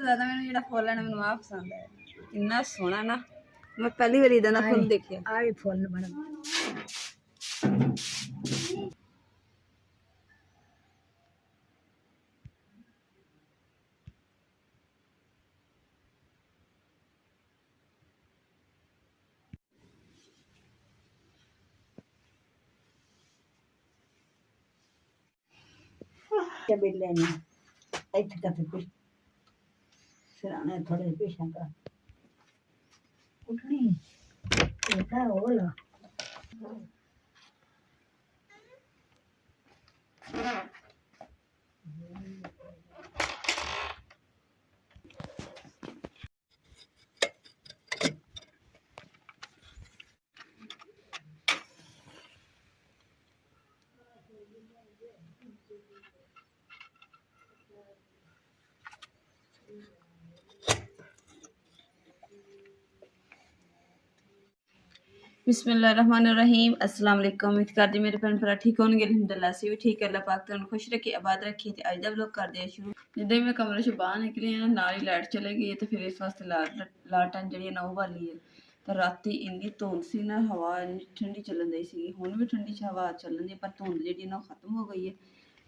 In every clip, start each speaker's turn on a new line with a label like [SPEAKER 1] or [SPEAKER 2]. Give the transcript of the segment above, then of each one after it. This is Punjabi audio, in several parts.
[SPEAKER 1] ज्यादा मैंने जेड़ा फुल है मैंने आ पसंद है। इतना सोहना ना, मैं पहली बार इदा दा फुल देखिया।
[SPEAKER 2] आ भी फुल बन के बिल्ले ने इथे का फिर सिराने थोड़े पीछे का उठनी ऐसा होला
[SPEAKER 1] बिस्मिल्लाहिर्रहमानिर्रहीम। अस्सलाम वालेकुम। उम्मीद करदी मेरे भैन भरा ठीक होंगे। अल्हम्दुलिल्लाह से भी ठीक है। अल्लाह पाक तुहानू खुश रखे, आबाद रखे। ते अज दा व्लॉग कर दिया शुरू। जिद्दां ही मैं कमरे च बाहर निकली ना, नाल ही लाइट चले गई है। तो फिर इस वास्ते लालटन जी ना वो बाली है। तो राती इन्नी धुंध सी ना, हवा ठंडी चलन दी सी। हुण भी ठंडी हवा चलन दी, पर धुंध जी ना खत्म हो गई है।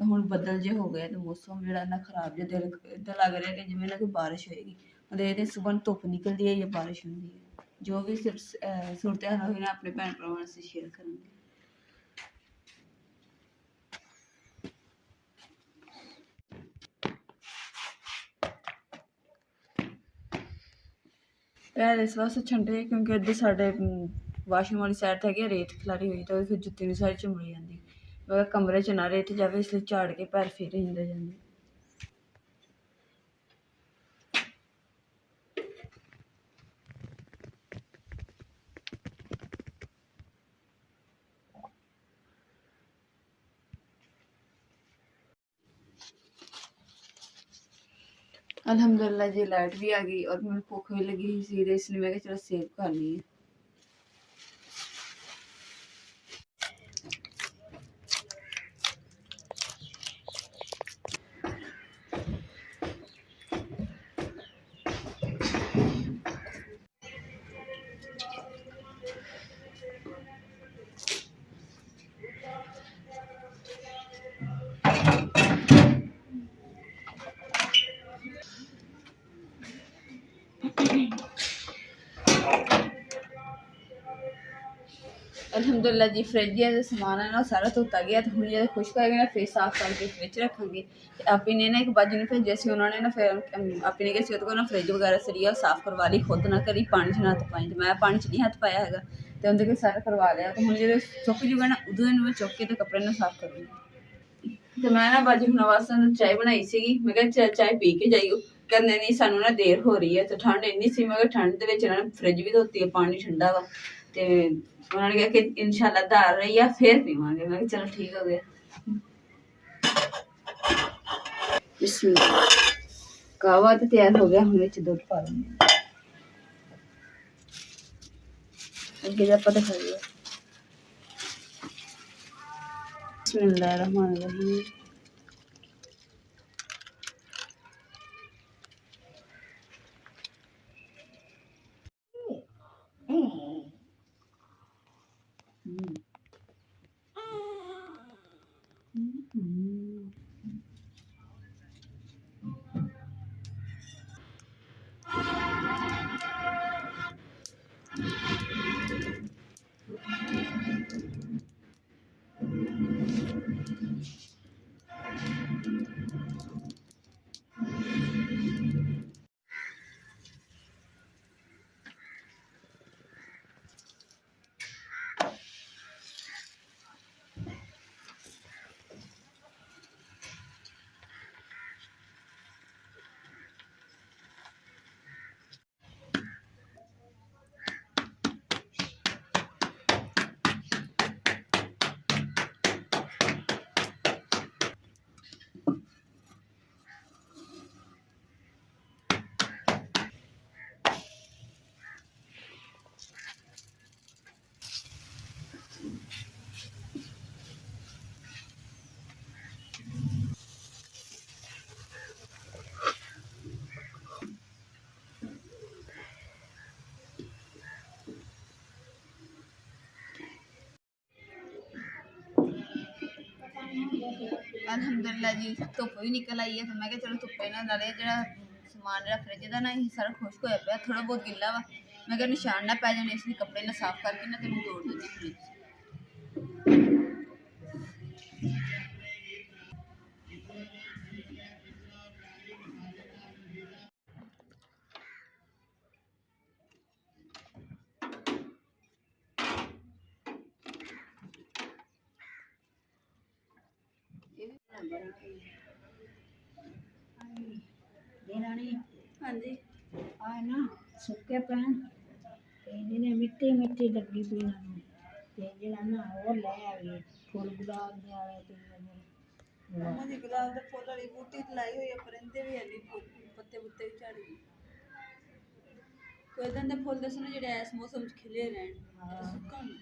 [SPEAKER 1] तो हुण बदल जे हो गए, तो मौसम जो ना खराब जो दिल इदा लग रहा है कि जिवें ना कोई बारिश होएगी। मतलब सुबह धुप निकलती है या बारिश होंगी है। जो भी सूरत हाल हुई ना, अपने भैन भरावां से शेयर करूँगी। पैर इस वास्ते छंडे क्योंकि अद्धे साढ़े वाशरूम वाली साइड है रेत खिलारी हुई, तो फिर जुत्ती नहीं सारी चुमड़ी जाती। मगर कमरे च ना रेत जाए, इसलिए झाड़ के पैर फिर हिंदे जाते। अल्हम्दुलिल्लाह जी लाइट भी आ गई और मुझे भूख भी लगी हुई थी, इसलिए मैं चलो सेव कर ली है। अल्हम्दुलिल्लाह जी फ्रिज जो समान है ना सारा धोता गया। तो हूँ जो खुश्क आएगा ना फिर साफ करके फ्रिज रखेंगे। आपी ने ना एक बाजू ने भेजे सी, उन्होंने ना फिर आपी ने किसी को ना फ्रिज वगैरह सरी साफ करवा ली, खुद ना करी पानी च हथ पाई। तो मैं पानी च नहीं हथ पाया है, तो उनके सारा करवा लिया। तो हूँ जो सुक जूगा ना उदो मैं चुक के तो कपड़े ना साफ करूँगी। तो मैं ना बाजू हुण वास्ते चाय बनाई सी। मैं क्या चाय पी के जाइयो, कहने नहीं सानू ना देर हो रही है। तो ठंड इन्नी सी, मैं ठंड के फ्रिज भी धोती है, पानी ठंडा वा। तो उन्होंने कहा कि इंशाल्लाह धार रही है फिर पीवांगे। मैं चलो ठीक हो गया। कहवा तो तैयार हो गया, हुण विच दुध पा दूंगी। अगे जा पता खाइए। बिस्मिल्लाहिर्रहमानिर्रहीम। ਅਲਹਮਦੁਲਿਲਾ ਜੀ ਧੁੱਪ ਵੀ ਨਿਕਲ ਆਈ ਹੈ ਤੇ ਮੈਂ ਕਿਹਾ ਚਲੋ ਧੁੱਪੇ ਨਾਲ ਨਾਲੇ ਜਿਹੜਾ ਸਮਾਨ ਜਿਹੜਾ ਫਰਿੱਜ ਦਾ ਨਾ ਇਹ ਸਾਰਾ ਖੁਸ਼ਕ ਹੋਇਆ ਪਿਆ ਥੋੜਾ ਬਹੁਤ ਗਿੱਲਾ ਵਾ ਮੈਂ ਕਿਹਾ ਨਿਸ਼ਾਨ ਨਾ ਪੈ ਜਾਣੇ ਇਸ ਲਈ ਕੱਪੜੇ ਨਾਲ ਸਾਫ਼ ਕਰਕੇ ਨਾ ਤੈਨੂੰ ਤੋੜ ਦਿੰਦੀ ਫਰਿੱਜ
[SPEAKER 2] ਦੇਰਾਣੀ
[SPEAKER 1] ਹਾਂਜੀ
[SPEAKER 2] ਆ ਨਾ ਸੁੱਕੇ ਪੈਣ ਤੇ ਜਿਹਨੇ ਮਿੱਟੀ ਮਿੱਟੀ ਲੱਗੀ ਪਈ ਨਾ ਤੇ ਜਿਹੜਾ ਨਾ ਉਹ ਲੈ ਆਵੇ ਫੁੱਲ ਗੁਲਾਬ ਦੇ ਆਵੇ ਤੇ
[SPEAKER 1] ਜੀ ਗੁਲਾਬ ਦੇ ਫੁੱਲ ਵਾਲੀ ਬੂਟੀ ਲਾਈ ਹੋਈ ਹੈ ਪਰਿੰਦੇ ਵੀ ਹਲੀ ਪੱਤੇ ਪੁੱਤੇ ਵੀ ਝੜ ਗਏ ਕੋਈ ਇਦਾਂ ਦੇ ਫੁੱਲ ਦੱਸੋ ਜਿਹੜੇ ਇਸ ਮੌਸਮ 'ਚ ਖਿਲੇ ਰਹਿਣ ਸੁੱਕਾ ਨਹੀਂ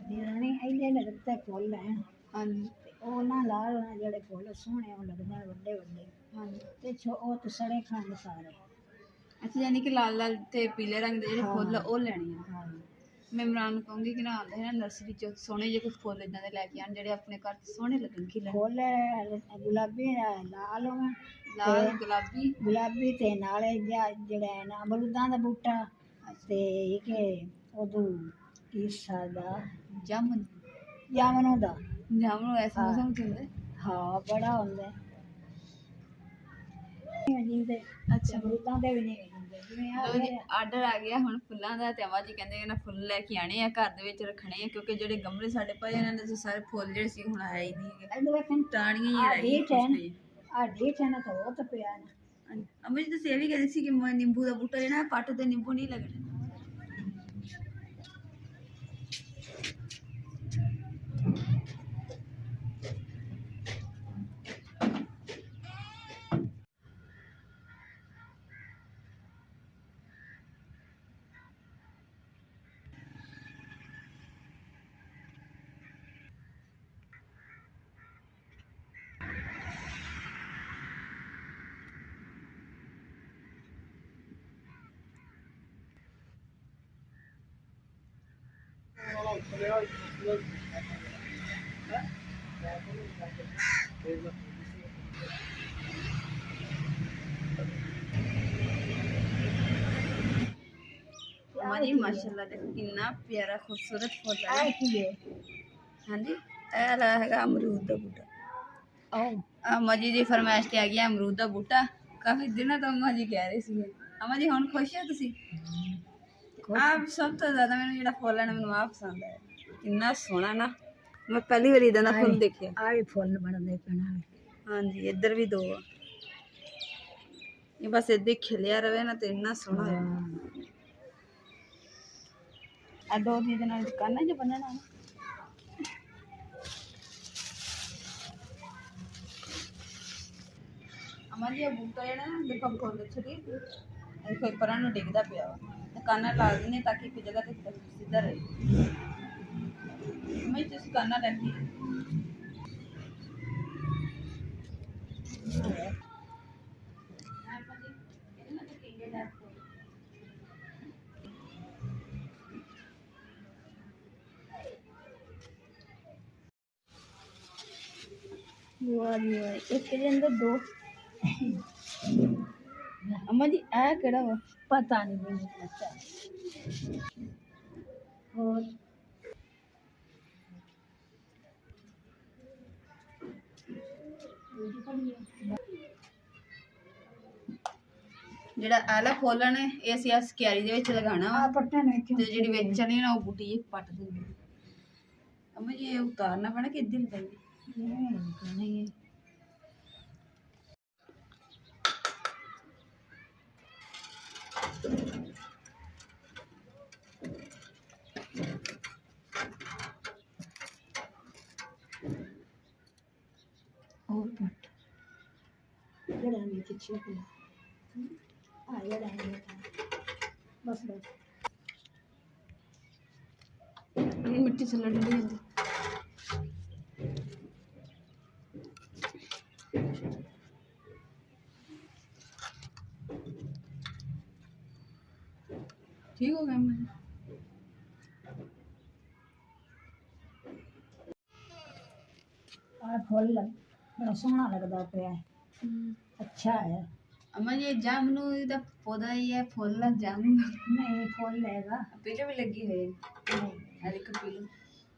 [SPEAKER 2] ਦੇਰਾਣੀ ਇਹਦੇ ਲੱਗਦਾ ਫੁੱਲ ਲੈਣ
[SPEAKER 1] ਹਾਂਜੀ
[SPEAKER 2] ਤੇ ਉਹ ਨਾ ਲਾਲ ਨਾ ਜਿਹੜੇ ਫੁੱਲ ਸੋਹਣੇ ਉਹ ਲੱਗਦੇ ਵੱਡੇ ਵੱਡੇ
[SPEAKER 1] ਹਾਂਜੀ
[SPEAKER 2] ਤੇ ਉਹ ਤੇ ਸੜੇ ਖੰਡ ਸਾਰੇ
[SPEAKER 1] ਅੱਛਾ ਯਾਨੀ ਕਿ ਲਾਲ ਲਾਲ ਤੇ ਪੀਲੇ ਰੰਗ ਦੇ ਜਿਹੜੇ ਫੁੱਲ ਉਹ ਲੈਣੇ ਆ
[SPEAKER 2] ਹਾਂ
[SPEAKER 1] ਮੈਂ ਇਮਰਾਨ ਨੂੰ ਕਹੂੰਗੀ ਕਿ ਨਾ ਆਉਂਦੇ ਹੈ ਨਾ ਨਰਸਰੀ 'ਚ ਸੋਹਣੇ ਜਿਹੇ ਕੁਝ ਫੁੱਲ ਇਦਾਂ ਦੇ ਲੈ ਕੇ ਆਉਣ ਜਿਹੜੇ ਆਪਣੇ ਘਰ 'ਚ ਸੋਹਣੇ ਲੱਗਣ ਖਿਲੇ
[SPEAKER 2] ਫੁੱਲ ਗੁਲਾਬੀ ਲਾਲ ਹੋਣ
[SPEAKER 1] ਲਾਲ ਗੁਲਾਬੀ
[SPEAKER 2] ਤੇ ਨਾਲੇ ਜਿਹੜਾ ਹੈ ਨਾ ਅਮਰੂਦਾਂ ਦਾ ਬੂਟਾ ਤੇ ਇਹ ਉਦੋਂ ਈਸਾ ਦਾ
[SPEAKER 1] ਜਾਮਨ
[SPEAKER 2] ਜਾਮਨੋਂ ਦਾ
[SPEAKER 1] ਜਾਮਨ ਇਸ ਮੌਸਮ 'ਚ ਹੁੰਦੇ
[SPEAKER 2] ਹਾਂ ਬੜਾ ਹੁੰਦਾ ਜਿੰਦੇ
[SPEAKER 1] ਅੱਛਾ
[SPEAKER 2] ਅਮਰੂਦਾਂ ਦੇ ਵੀ ਨਹੀਂ ਹੁੰਦੇ ਜਿਵੇਂ
[SPEAKER 1] ਲਓ ਜੀ ਆਰਡਰ ਆ ਗਿਆ ਹੁਣ ਫੁੱਲਾਂ ਦਾ ਤੇ ਅਮਾ ਜੀ ਕਹਿੰਦੇ ਕਿ ਨਾ ਫੁੱਲ ਲੈ ਕੇ ਆਣੇ ਆ ਘਰ ਦੇ ਵਿੱਚ ਰੱਖਣੇ ਆ ਕਿਉਂਕਿ ਜਿਹੜੇ ਗਮਲੇ ਸਾਡੇ ਪਏ ਇਹਨਾਂ ਦੇ ਸਾਰੇ ਫੁੱਲ ਜਿਹੜੇ ਸੀ ਹੁਣ ਆਏ ਹੀ ਨਹੀਂ ਹੈਗੇ
[SPEAKER 2] ਇਹਦੇ ਵੇਖਣ
[SPEAKER 1] ਟਾਣੀਆਂ ਹੀ ਰਹਿ ਗਈਆਂ
[SPEAKER 2] ਆ ਢੀਠ ਹੈ ਨਾ ਤਾਂ ਉਹ ਤਾਂ ਪਿਆ ਨਾ
[SPEAKER 1] ਅਮਾ ਜੀ ਤੁਸੀਂ ਇਹ ਵੀ ਕਹਿੰਦੇ ਸੀ ਕਿ ਨਿੰਬੂ ਦਾ ਬੂਟਾ ਜਿਹੜਾ ਪੱਟ ਤੇ ਨਿੰਬੂ ਨਹੀਂ ਲੱਗਣੇ हमारी माशाल्लाह देखो कितना प्यारा खूबसूरत फूल है
[SPEAKER 2] ਆ ਕੀ ਹੈ
[SPEAKER 1] हाँ जी ਇਹ ਵਾਲਾ ਹੈਗਾ ਅਮਰੂਦ ਦਾ ਬੂਟਾ
[SPEAKER 2] ਆਹ
[SPEAKER 1] अम्मा जी ਦੀ ਫਰਮਾਇਸ਼ ਤੇ ਆ ਗਿਆ ਅਮਰੂਦ ਦਾ ਬੂਟਾ ਕਾਫੀ ਦਿਨਾਂ ਤੋਂ ਅम्मा जी ਕਹਿ ਰਹੇ ਸੀ अम्मा जी ਹੁਣ ਖੁਸ਼ ਹੋ ਤੁਸੀਂ ਆਪ ਸਭ ਤੋਂ ਜ਼ਿਆਦਾ ਮੈਨੂੰ ਜਿਹੜਾ ਫੁੱਲ ਹੈ ਨਾ ਮੈਨੂੰ ਆਪ ਪਸੰਦ ਹੈ ਕਿੰਨਾ ਸੋਹਣਾ ਨਾ ਮੈਂ ਪਹਿਲੀ ਵਾਰੀ ਇਦਾਂ ਦਾ ਫੁੱਲ ਦੇਖਿਆ
[SPEAKER 2] ਆ ਵੀ ਫੁੱਲ ਬਣਦੇ ਪੈਣਾ
[SPEAKER 1] ਹਾਂਜੀ ਇੱਧਰ ਵੀ ਦੋ ਆ ਇਹ ਬਸ ਏਦਾਂ ਹੀ ਖਿਲਿਆ ਰਵੇ ਨਾ ਤੇ ਇੰਨਾ ਸੋਹਣਾ ਹੈ ਆ ਦੋ ਦੀ ਦੇ ਨਾਲ ਦੁਕਾਨਾਂ 'ਚ ਬੰਨਣਾ ਨਾ ਅਮਾ ਜੀ ਇਹ ਬੂਟਾ ਜਿਹੜਾ ਨਾ ਦੇਖੋ ਫੁੱਲ ਛੜੀ ਇਹ ਕੋਈ ਪਰਾਂ ਨੂੰ ਡਿੱਗਦਾ ਪਿਆ ਵਾ ਦੁਕਾਨਾਂ ਲਾ ਦਿੰਦੇ ਤਾਂ ਕਿ ਇੱਕ ਜਗ੍ਹਾ ਤੇ ਸਿੱਧਾ ਰਹੇ ਮੈਂ ਜਿਸ ਦੁਕਾਨਾਂ ਲੈਂਦੀ एक के अंदर दो अम्मा जी आ केड़ा वा
[SPEAKER 2] पता नहीं मुझे पता और
[SPEAKER 1] ਜਿਹੜਾ ਆਲਾ ਫੁੱਲ ਨੇ ਇਹ ਅਸੀਂ ਇਸ ਕਿਆਰੀ ਦੇ ਵਿੱਚ ਲਗਾਉਣਾ ਵਾ
[SPEAKER 2] आ पट्टा नहीं
[SPEAKER 1] ਤੇ ਜਿਹੜੀ ਵਿੱਚ ਵਾਲੀ ਨਾ ਉਹ ਬੂਟੀ ਜਿਹੀ ਪੱਟ ਦਿੰਦੀ ਅਮਾ ਜੀ ਇਹ ਉਤਾਰਨਾ ਪੈਣਾ ਕਿ ਇੱਦਾਂ ਲਗਾਈਏ
[SPEAKER 2] नहीं और पट जरा नीचे छीट ला आ जरा बस बस
[SPEAKER 1] ਇਹ ਮਿੱਟੀ ਥੱਲੇ ਡੁੱਲੀ ਜਾਂਦੀ ठीक हो गया मैं
[SPEAKER 2] फुल बड़ा सोहना लगता पे अच्छा है।
[SPEAKER 1] अम्मा जी जामनू का पौधा ही है, फूल लग जामनू
[SPEAKER 2] नहीं फुल हैगा
[SPEAKER 1] पीलो भी लगी हुई है।
[SPEAKER 2] नहीं
[SPEAKER 1] अरे को पीलो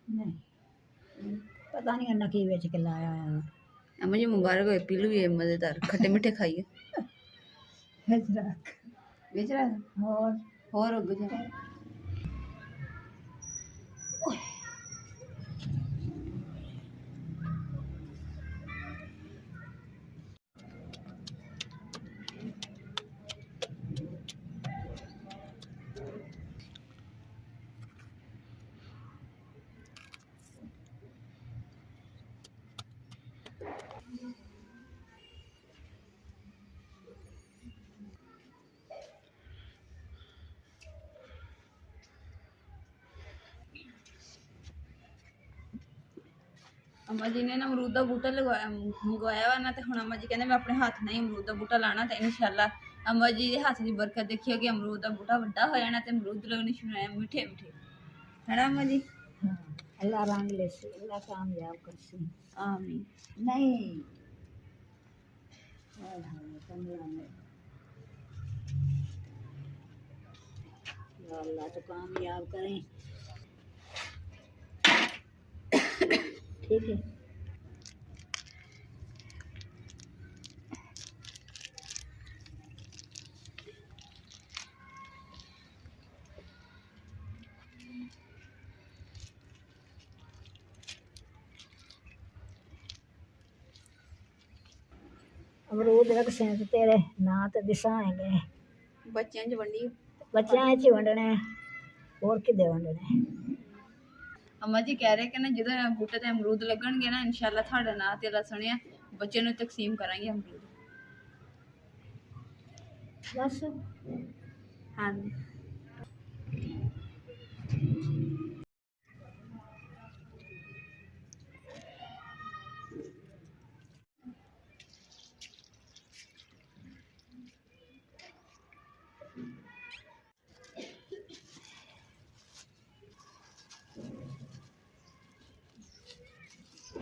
[SPEAKER 2] नहीं पता नहीं अन्ना की बेच के लाया है।
[SPEAKER 1] अम्मा जी मुबारक हो, पीलू भी है मजेदार, खट्टे मीठे खाइए।
[SPEAKER 2] हजरत
[SPEAKER 1] बेच रहा है और उग जा। अम्मा जी ने ना अमरूद का बूटा लगवाया मंगवाया वा ना, तो हुण अम्मा जी कहते मैं अपने हाथ नहीं अमरूद का बूटा लाना, तो इंशाल्लाह अम्मा जी के हाथ की बरकत देखियो कि अमरूद का बूटा वड्डा हो जाना, तो अमरूद लगने शुरू होने मीठे मीठे, है ना अम्मा जी?
[SPEAKER 2] हाँ अल्लाह रंग ले से अल्लाह कामयाब कर से।
[SPEAKER 1] आमीन।
[SPEAKER 2] नहीं हाय हाय कमला में या अल्लाह तो कामयाब करें। ठीक है अमरूद रख से ते तेरे ना तो दिसाएंगे
[SPEAKER 1] बच्चों च वंडी
[SPEAKER 2] बच्चों च वंडने और किदे वंडने।
[SPEAKER 1] अम्मा जी कह रहे कि ना जिधर बूटे ते अमरूद लगणगे ना इंशाल्लाह थाड़ा ना ते अल्लाह सुनिया बच्चे नु तकसीम करांगे अमरूद।
[SPEAKER 2] बस
[SPEAKER 1] हाँ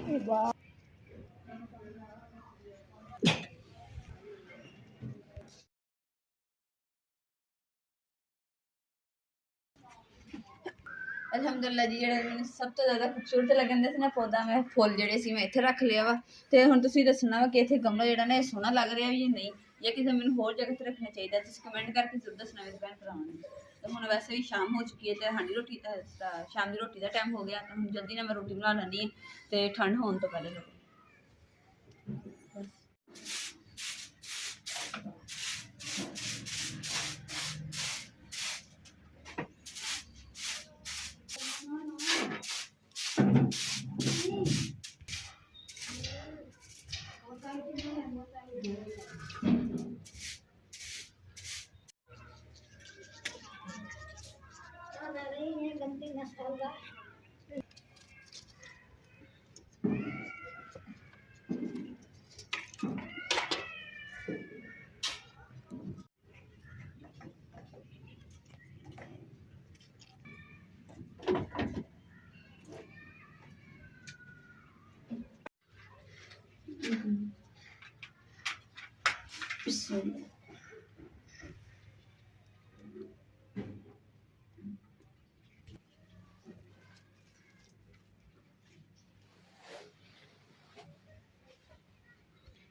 [SPEAKER 2] ये बात
[SPEAKER 1] ਅਲਹਮਦੁਲਿਲਾ ਜੀ, ਜਿਹੜਾ ਮੈਨੂੰ ਸਭ ਤੋਂ ਜ਼ਿਆਦਾ ਖੂਬਸੂਰਤ ਲੱਗਣ ਦੇ ਸੀ ਨਾ ਪੌਦਾ, ਮੈਂ ਫੁੱਲ ਜਿਹੜੇ ਸੀ ਮੈਂ ਇੱਥੇ ਰੱਖ ਲਿਆ ਵਾ। ਤੇ ਹੁਣ ਤੁਸੀਂ ਦੱਸਣਾ ਵਾ ਕਿ ਇੱਥੇ ਗਮਲਾ ਜਿਹੜਾ ਨਾ ਇਹ ਸੋਹਣਾ ਲੱਗ ਰਿਹਾ ਵੀ ਜਾਂ ਨਹੀਂ, ਜਾਂ ਕਿਸੇ ਮੈਨੂੰ ਹੋਰ ਜਗ੍ਹਾ ਤੇ ਰੱਖਣਾ ਚਾਹੀਦਾ, ਤੁਸੀਂ ਕਮੈਂਟ ਕਰਕੇ ਜ਼ਰੂਰ ਦੱਸਣਾ ਮੇਰੇ ਭੈਣ ਭਰਾਵਾਂ ਨੂੰ। ਤੇ ਹੁਣ ਵੈਸੇ ਵੀ ਸ਼ਾਮ ਹੋ ਚੁੱਕੀ ਹੈ ਤੇ ਸਾਡੀ ਰੋਟੀ ਸ਼ਾਮ ਦੀ ਰੋਟੀ ਦਾ ਟਾਈਮ ਹੋ ਗਿਆ, ਤਾਂ ਹੁਣ ਜਲਦੀ ਨਾਲ ਮੈਂ ਰੋਟੀ ਬਣਾ ਲੈਂਦੀ ਹਾਂ ਤੇ ਠੰਡ ਹੋਣ ਤੋਂ ਪਹਿਲੇ ਲੋਕ
[SPEAKER 2] गंदी नस्ल का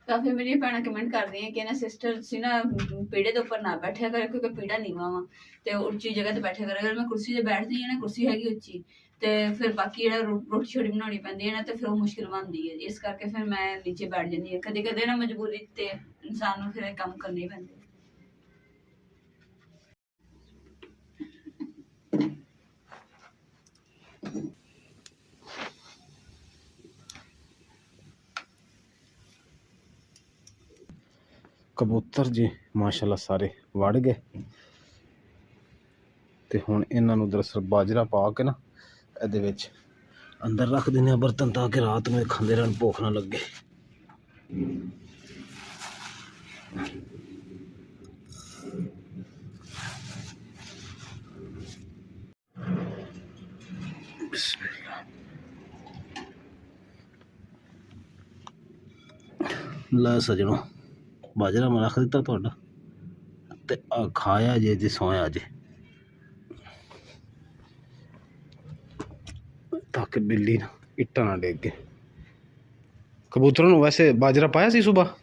[SPEAKER 1] ਕਾਫੀ ਮੇਰੀਆਂ ਭੈਣਾਂ ਕਮੈਂਟ ਕਰਦੀਆਂ ਕਿ ਨਾ ਸਿਸਟਰ ਤੁਸੀਂ ਨਾ ਪੀੜੇ ਦੇ ਉੱਪਰ ਨਾ ਬੈਠਿਆ ਕਰੋ ਕਿਉਂਕਿ ਪੀੜਾ ਨੀਵਾਂ ਵਾ, ਤੇ ਉੱਚੀ ਜਗ੍ਹਾ ਤੇ ਬੈਠਿਆ ਕਰੋ। ਅਗਰ ਮੈਂ ਕੁਰਸੀ ਤੇ ਬੈਠਦੀ ਹਾਂ ਨਾ, ਕੁਰਸੀ ਹੈਗੀ ਉੱਚੀ, ਤੇ ਫਿਰ ਬਾਕੀ ਜਿਹੜਾ ਰੋਟੀ ਛੋਟੀ ਬਣਾਉਣੀ ਪੈਂਦੀ ਹੈ ਨਾ, ਤੇ ਫਿਰ ਉਹ ਮੁਸ਼ਕਿਲ ਬਣਦੀ ਹੈ, ਇਸ ਕਰਕੇ ਫਿਰ ਮੈਂ ਨੀਚੇ ਬੈਠ ਜਾਂਦੀ ਹਾਂ। ਕਦੇ ਕਦੇ ਨਾ ਮਜਬੂਰੀ ਤੇ ਇਨਸਾਨ ਨੂੰ ਫਿਰ ਇਹ ਕੰਮ ਕਰਨੇ ਹੀ ਪੈਂਦੇ।
[SPEAKER 3] ਕਬੂਤਰ ਜੀ ਮਾਸ਼ਾਅੱਲਾ ਸਾਰੇ ਵੜ ਗਏ ਤੇ ਹੁਣ ਇਹਨਾਂ ਨੂੰ ਦਰਅਸਲ ਬਾਜਰਾ ਪਾ ਕੇ ਨਾ ਇਹਦੇ ਵਿੱਚ ਅੰਦਰ ਰੱਖ ਦਿੰਦੇ ਆ ਬਰਤਨ, ਤਾਂ ਕਿ ਰਾਤ ਨੂੰ ਇਹ ਖਾਂਦੇ ਰਹਿਣ, ਭੁੱਖ ਨਾ ਲੱਗੇ। ਬਿਸਮਿਲ੍ਲਾ। ਲੈ ਸਜਣੋ ਬਾਜਰਾ ਮੈਂ ਰੱਖ ਦਿੱਤਾ ਤੁਹਾਡਾ ਤੇ ਆ ਖਾਇਆ ਜੇ ਤੇ ਸੋਇਆ ਜੇ ਤਾਂ ਕਿ ਬਿੱਲੀ ਨਾ ਇੱਟਾਂ ਨਾ ਡੇਗ ਕੇ। ਕਬੂਤਰਾਂ ਨੂੰ ਵੈਸੇ ਬਾਜਰਾ ਪਾਇਆ ਸੀ ਸੁਬਾ?